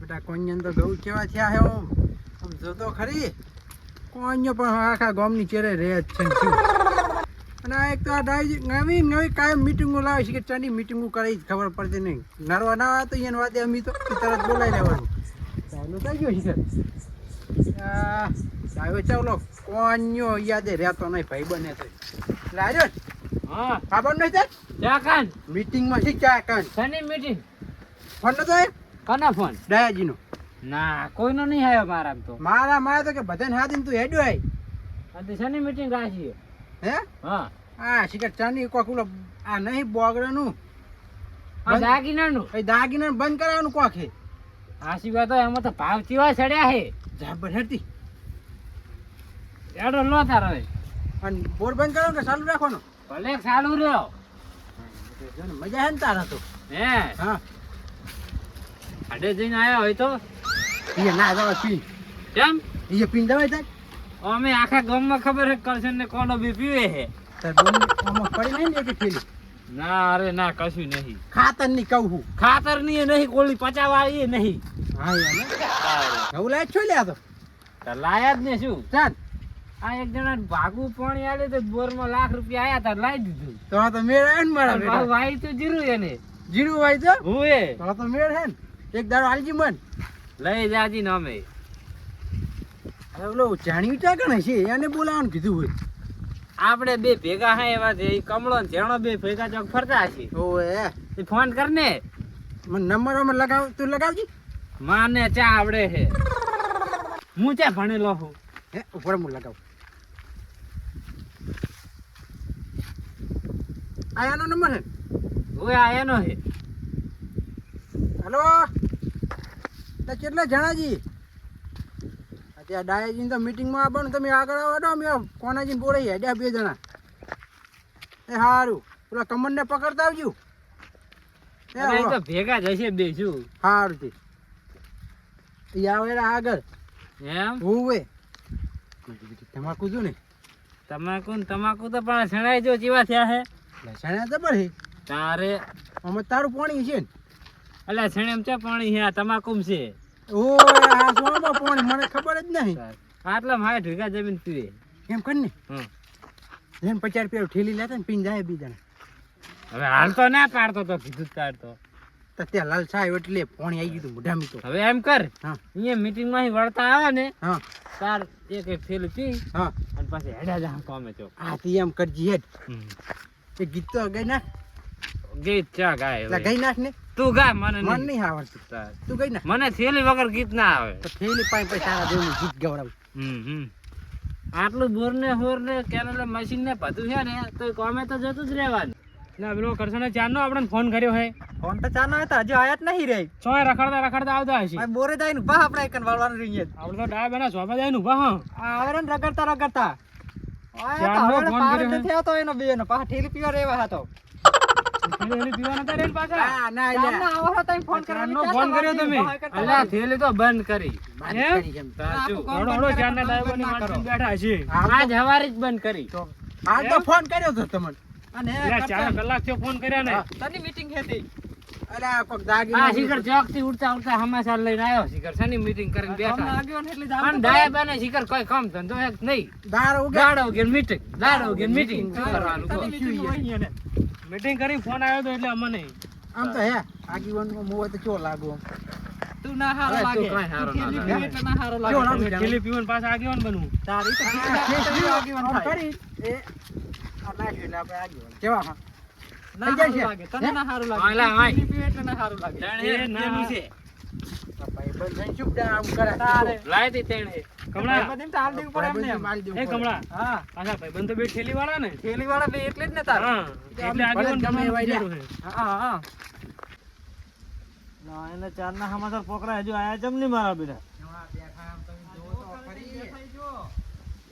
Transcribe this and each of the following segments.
બેટા કોન્યન તો ગૌ કેવા થયા હે આમ જોતો ખરી કોન્યો પણ આખા ગામની ચેરે રહે જ છે ને શું. અને આ એક તો આ ડાઈ નવી નવી કાયમ મીટિંગો લાવે છે કે ચાની મીટિંગો કરી જ ખબર પડતી નહીં. નરવા ના આવે તો એને વાતે અમી તો તરત બોલાવી લેવાનું ચાલુ થઈ ગયો છે હવે ચાલો કોન્યો યાદે રહેતો નહીં ભાઈ બને તો લાજો હા ખબર નહીં થાય ચા કાન મીટિંગમાં શી ચા કાન શની મીટિંગ ફોન નતો આવ્યો કના ફોન ડાયાજીનો ના કોઈનો નહીં આવ્યો મારા તો મારા તો કે બધાને હાથીને તું હેડ્યો આય આજે શની મીટિંગ રાખી હે હા આ શિકાર ચાની કોક ઓલો આ નહીં બોગડાનું આ દાગીનાનું એ દાગીના બંધ કરાવવાનું કોક હે આશી વાત હોય એમાં તો ભાવ ચીવા ચડ્યા હે જાબર હેડતી એડો લો તાર હવે અને બોર બંધ કરાવો કે ચાલુ રાખવાનો ભલે ચાલુ રહ્યો મજા હે ને તારા તો હે હા આડે જઈને આવ્યા હોય તો એ ના જવા પી કેમ એ પીન દવાય થાય અમે આખા ગામમાં ખબર હે કરશન ને કોનો બી પીવે હે તાર બોલ આમાં પડી નહીં ને એક થેલી ના અરે ના કશું નહીં ખાતર ની કહું હું ખાતર ની નહીં કોળી પચાવાળી નહીં હા યાર નવું લાય છો લ્યા તો લાયા જ ને શું ચાલ આ એક જણા ભાગું પાણી આલે તો બોરમાં લાખ રૂપિયા આયા તા લાવી દીધું તો મેળ આવે ને મારા ભાવ બેટા વાઈ તો જીરું એને જીરું હોય તો હુએ તો મેળ હે ને એક દાડો આલજી મન લઈ જાજી ને અમે હવે ઓલો જાણ્યું ચા કણે છે એને બોલાવવાનું કીધું હોય આપણે બે ભેગા હે એવા છે ઈ કમળો ને ઝેણો બે ભેગા ચોક ફરતા હશે ઓએ ઈ ફોન કર ને મને નંબર માં લગાવ તું લગાવજી માને ચા આવડે છે હું ચા ભણેલો છું હે ઉપર હું લગાવ આયાનો નંબર હે હુએ આયાનો હે હેલો તો કેટલા જણાજી અત્યારે ડાયાજીને તો મીટિંગમાં આવવાનું તમે આગળ આવો તો અમે કોનાજીને બોલાવી હેડ્યા બે જણા એ સારું પેલા કમરને પકડતા આવજો અરે ઈ તો ભેગા જ હશે બે શું સારું તે એ આવે આગળ એમ હોવે તમાકુ જો ને તમાકુ તો પણ સણાઈ જો ચીવા થયા હે લસણ જબર હે તારે અમે તારું પાણી છે ને અલ્યા સણેમ ચા પાણી હે આ તમાકુમ છે ઓ આ સોમાં પાણી મને ખબર જ નહીં આટલા મારે ઢીકા જમીન પીવે એમ કર ને હમ જેમ 50 રૂપિયા ઠેલી લેતા ને પીને જાય બીજા હવે હાલ તો ના પાડતો તો કીધું જ કાઢતો તો ત્યાં લાલ છાય એટલે પાણી આવી ગયું મોઢામાં તો હવે એમ કર હા અહીંયા મીટિંગ માં વળતા આવે ને હા તાર એક થેલી પી હા અને પાછી હેડા જા કોમે તો આ તી એમ કરજી હેડ એ ગીત તો ગઈ નાખ ગીત ચા ગાય એટલે હવે. ગઈ નાખ ને તું ગા મને મન નહીં. નહીં આવડતું તાર. તું ગઈ નાખ મને થેલી વગર ગીત ના આવે તો થેલી પાંચ તારા જેવું ગીત ગવડાવ આટલું બોર ને હોર ને કેનલ મશીન ને બધું છે ને તો કોમે તો જતું જ રહેવાનું ના પેલો કરશને ચાર નો આપણે ફોન કર્યો હે ફોન તો ચાનો હતા હજુ આયા જ નહીં રે ચોય રખડતા રખડતા આવતા હશે બોરે જાય ને બા આપણે એકન વાળવાનું રહીએ આપણે તો ડાય બેના સોબા જાય નું બા આ આવરે ને રગડતા રગડતા ચારનો ફોન કર્યો હે? થયો તો એનો બેનો પાછા ઠેલી પીવા રેવા હતો થેલી પીવાના તારે ને પાછા ના ના એટલે આવો તો ફોન ચારનો ફોન કર્યો તમે અલ્યા થેલી તો બંધ કરી સાચું ઘણો ઘણો ચારના ડાયવરની માણસો બેઠા છે આજ હવારે જ બંધ કરી હાલ તો ફોન કર્યો તો તમને અને એટલે 4 કલાક થી ફોન કર્યા ને તની મીટિંગ હતી અરે આ કોક દાગી આ શિખર ચોક થી ઉડતા ઉડતા હમાસાર લઈને આવ્યો શિખર શની મીટિંગ કરીને બેઠા આગળ એટલે જ પણ ડાયા બાને શિખર કોઈ કામ ધંધો એક નહીં દાર ઉગે ગાડો કે મીટિંગ દાડો કે મીટિંગ શું કરવાનું કહો? મીટિંગ હોય ને મીટિંગ કરી ફોન આવ્યો તો એટલે અમને આમ તો હે આગીવન નો મોય તો કેવો લાગો તું ના હારો અરે તું લાગે કાંઈ હારો ના ઠેલી લાગે. પીવે એટલે ના હારો કેવો લાગે લાગે? થેલી પીવાનું પાછા આગેવાન બનવું તારી તો આગેવાન આમ થાય. કરી એ આ નાખ્યું એટલે આપણે આગીવન કેવા હા ના થઈ જાય હારું છે. લાગે તને ના હારું લાગે હાલા, હાય. ઠેલી પીવે એટલે ના હારું લાગે એ ના છે ભાઈ બંધ ચૂપ ડા આમ કરે તારે. લાય તી તેણે કમળા બધીને તો હાલ દેવું પડે એમને એમ. મારી દેવું એ પડે. કમળા હા પાછા ભાઈબંધ તો બે થેલી વાળા ને ઠેલી વાળા બે એટલે જ ને તાર હા એટલે આગેવાન ગમે એવા બનવાનું રહ્યા. જરૂર છે. હા હા ના એને ચાર ના સમાચાર પોકરા હજુ આયા જમ નહીં મારા બેટા કેવા બેઠા આમ તમે જોવો તો ખરી.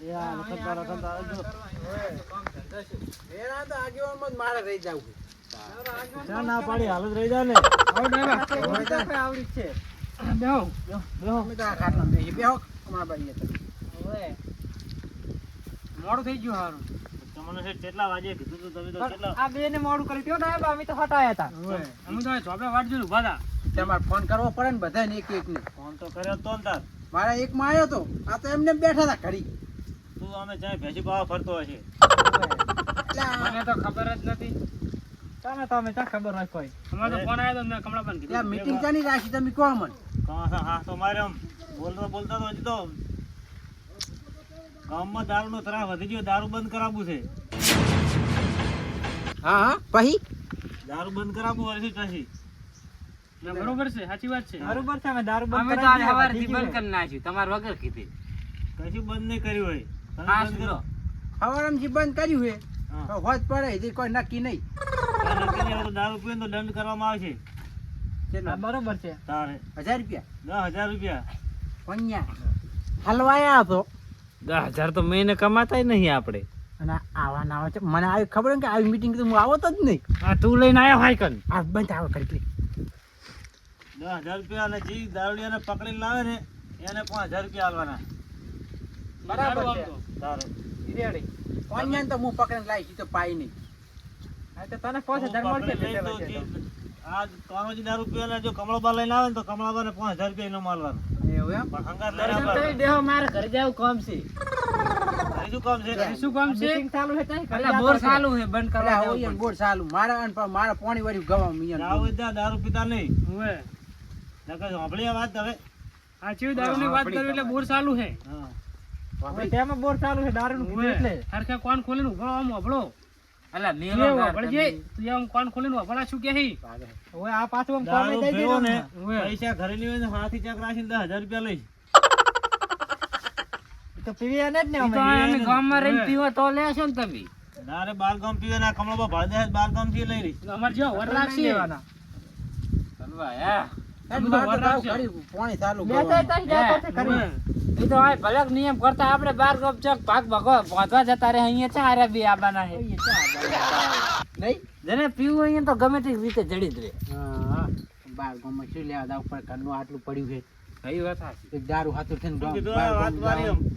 યાર રખડતા રખડતા આવજો એના તો આગેવાનમાં જ મારે રહી જાવું ચા ના પાડી હાલ જ રહી જા ને હવે તો આવડી જ છે બેહો બેહો અમે તો આ ખાટલામાં બેહીએ. બેહો અમારા બારીએ તો. મોડું થઈ ગયું હારું તમને શેઠ કેટલા વાગે કીધું તું તમે તો કેટલા આ બે ને મોડું કર્યું ત્યો ડાયબા અમે તો હટાયા હતા ઓય અમે તો ચોપડે વાટ જોઈ ઉભા હતા. તમારે ફોન કરવો પડે ને બધાને એક ને. ફોન તો કર્યો તો ને તાર મારા એકમાં આવ્યો તો આ તો એમને બેઠા હતા ઘડી. તું અમે ચાય ભેંસી પાવા ફરતો હશે એટલે મને તો ખબર જ નથી. તમે તો અમે ક્યાં ખબર હોય કોઈ અમારે તો ફોન આવ્યો તો મેં કમળાબેન આ કીધું મીટિંગ ચાની રાખી તમે કહો મને. હા તો મારે આમ બોલતા બોલતા તો હજી તો ગામમાં દારૂનો ત્રાસ વધી ગયો. દારૂ બંધ કરાવવું છે. હા પછી દારૂ બંધ કરાવવું વર્ષી પછી ના, બરોબર છે, સાચી વાત છે. બરોબર છે અમે દારૂ બંધ અમે તો કરાવી આજે દીધા, સવારથી બીજી બંધ વાર. કરી નાખ્યું તમારે વગર કીધી. કશું બંધ નહીં કર્યું હોય. તમે હા, બંધ કરો. હવારમથી બંધ કર્યું છે. હા. હોજ પડે હજી કોઈ નક્કી નહીં. આ નક્કી નહીં હોય તો દારૂ પીવે ને તો દંડ કરવામાં આવશે કેટલો? હા, બરોબર છે તારે 1000 રૂપિયા 10,000 રૂપિયા પન્યા હલવાયા હતો 10,000 તો મહિને કમાતા નહીં આપણે. અને આવા ના આવે છે મને આવી ખબર ને કે આવી મીટિંગ તો હું આવો તો જ નહીં. આ તું લઈને આવ્યો હોય કન. આ બંધ આવો કરી 10,000 રૂપિયા અને જે દારૂડિયાને પકડીને લાવે ને એને 5,000 રૂપિયા આલવાના બરાબર છે તારે રેડી પન્યા તો હું પકડીને લાવીશ તો પાઈ નહીં. હા તો તને 5,000 મળશે પકડી લઈ તો બેઠા જે બેઠા. આ કાનોજી દારૂ પીવાના જો કમળાબા લઈને આવે ને તો કમળાબાને 5,000 રૂપિયા એનો માલવાનો એવું એમ? પણ હંગાત લઈને તમે આવવાનો. દેહો મારે ઘરે જાવ કામ છે. તારે શું કામ છે શું કામ છે? Meeting ચાલુ છે ત્યાં કરી અલા બોર આપો છે. ચાલુ છે, બંધ એટલે કરવા આવો જવું અહીંયા બોર્ડ ચાલુ મારા અને પણ મારા પોણી વાળી ગવા આવું હોય ત્યાં દારૂ પીતા નહીં પડશે. નકર સાંભળી આ વાત હવે આ ચેવી દારૂની વાત કરી એટલે બોર ચાલુ છે. હા હવે તેમાં બોર ચાલુ છે દારૂનું કીધું એટલે હરખે કોણ ખોલીને ઉભો આમ ઉભળો. અલા કેવો નેલો વળજે. તું આમ કોણ ખોલીને ઉભળા શું કે હી? હવે આ પાછું આમ કોમે દારૂ દઈ પીવો ને દેવાનું. ઓય. પૈસા ઘરે નહીં હોય ને હાથી ચાક રાખીને 10,000 રૂપિયા લઈશ તો પીવી એને જ ને ઈ તો અમે અમે ગામમાં રહીને પીવો તો લેશો ને તમે. નારે બાર ગામ પીવે ના કમળાબા ભાડે દે બાર ગામ થી લઈ લઈશ અમારે જો વર રાખશે. લેવાના. હલવા, હા. અને મારે તો આવું ઘડી પોણી ચાલુ બે તો ગવામાં. ત્યાં જ જાતો છે ખરી. ઈ તો આ ભલે નિયમ કરતા આપણે બાર ગપ ચક ભાગ ભાગો પહોંચવા જતા રહે અહીંયા ચા હારે બી આબાના હે. નહીં? જેને પીવું હોય એને તો ગમે તે રીતે જડી જ રહે. હા. બાર ગામમાં શું લેવા જાવ પણ ઘરનું આટલું પડ્યું છે. કઈ વાત સાચી. એક દારૂ હાથું થઈને શું ગામ- કીધું બાર આ વાત ગામ મારી જવાનું. આમ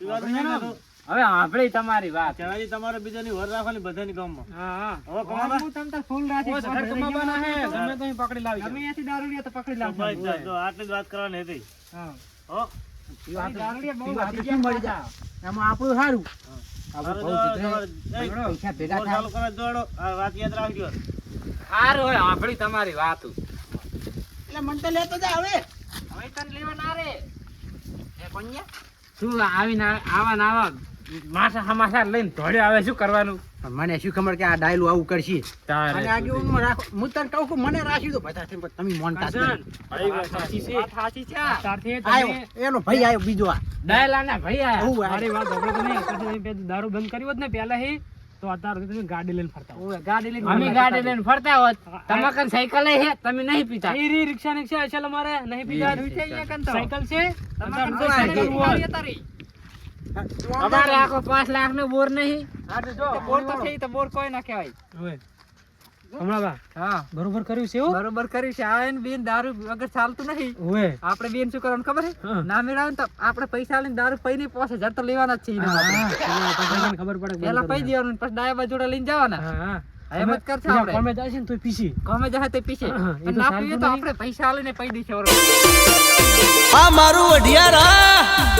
પીવાનું નહીં ને તો હવે સાંભળી તમારી વાત. ચણાજી તમારે બીજાની વર રાખવાની બધાની ગામમાં હા હા. હવે કમળાબા હું તમ તાર ફૂલ રાખી ઓ ધર કમાવાના હે ગમે તો અહીં પકડી લાવી ગમે ત્યાંથી દારૂ લે તો પકડી તો લાવજો. બસ ચાલ, તો આટલી જ વાત કરવાની હતી હા. હો દારૂ લે બહુ પીવા તો વધી શું ગયા મળી જાય? એમાં આપણું સારું. સારું આપણું જો બહુ તમારે જીતરે. પૈસા ભેગા બોલ થાય. ચાલુ કરવા દોડો આ વાત યાદ રાખજો સારું હોય સાંભળી તમારી વાત. એટલે મને તો લેતો જા હવે. હવે તને લેવા ના રે. એ કોણ્યા? તું આવીને આવા ને આવા માથા હમાસા લઈને ધોડ્યો આવે શું કરવાનું? પણ મને શું ખબર કે આ ડાયલું આવું કરશે. તારે અને આગેવાનમાં રાખો. હું તને કહું કે મને રાખ્યું તો બધા થઈને પણ તમે મોનતા જ નહીં. ભાઈ વાત સાચી છે. વાત સાચી છે. તારથી આયો એનો ભાઈ આયો બીજો આ. ડાયલાના ભાઈ આયા. ઓહ, મારી વાત સાંભળો તમે. પછી તમે પેલું દારૂ બંધ કર્યું હોત ને પહેલા હી તો અત્યારે સુધી તમે ગાડી લઈને ફરતા હોત. ઓય, ગાડી લઈને અમે ગાડી લઈને ફરતા હોત. તમારે કન સાયકલ હે તમે નહીં પીતા. એ રી રિક્ષા ને છે અસલ અમારે નહીં પીતા. છે અહીંયા કન તો. સાયકલ છે. તમારે તમારે તો સાયકલ સાયકલ હોય. ગાડી તારી. અમારે આખો 5 લાખ નો બોર નહીં. હા તો જો બોર તો છે ઈ તો બોર કોઈ ના કહેવાય. હમણાં હા બરોબર કર્યું છે એવું. બરોબર કર્યું છે. આ એને બેન દારૂ વગર ચાલતું નહીં. ઓય આપણે બેન શું કરવાનું ખબર છે હા. ના મેળાવે ને તો આપણે પૈસા લઈને દારૂ પૈ નહીં 5,000 તો લેવાના જ છે એના માટે. ખબર પડે પેલા પૈ દેવાનું પછી ડાયા જોડે લઈને જવાના હા એમ જ કરશે આપણે. કોમે જાય છે ને તો પીસી ગમે જાય તે પીછે હા, એ અને તો ના ચાલતું પીએ તો નહીં. આપણે પૈસા લઈને પૈ દઈશું. આ મારું અઢિયારા